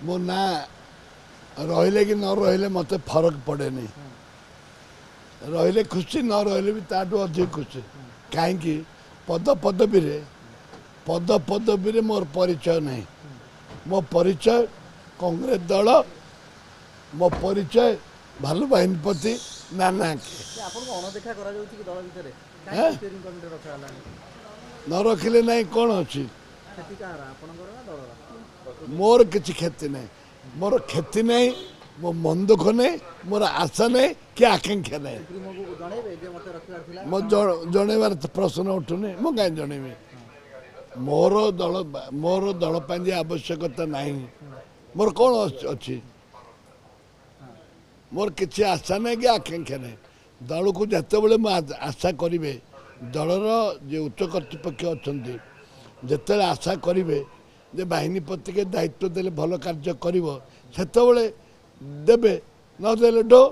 मो ना रहिले कि न रहिले मत फरक पड़े नहीं रहिले खुशी न रहिले भी ताठू अधिक खुशी कहीं पद पदवी मोर परिचय नहीं मो परिचय कांग्रेस दल मो परिचय भालू बाहिनी प्रति नाना अणदेखा दल भितर हैं? न रखिले नहीं कौन अच्छी क्षति कहार आपणकर ना दलर मोर किसी क्षति नहीं मोर क्षति नहीं मो मन दुख नहीं मोर आशा नहीं कि आकांक्षा नहीं सुप्रीमो को जनइबे जे मते रखिबार थिला मो जनइबार प्रश्न उठुनी मु कहीं जनइबी मोर दल पाई आवश्यकता नहीं मोर कौन अच्छी मोर किसी आशा नहीं कि आकांक्षा नहीं दल को जिते बड़े आशा करेंगे दलर जो उच्च कर्तृपक्ष अच्छा जिते आशा करेंगे जे बाहिनी प्रति के दायित्व देले भल कार्य कर देवे न देले डो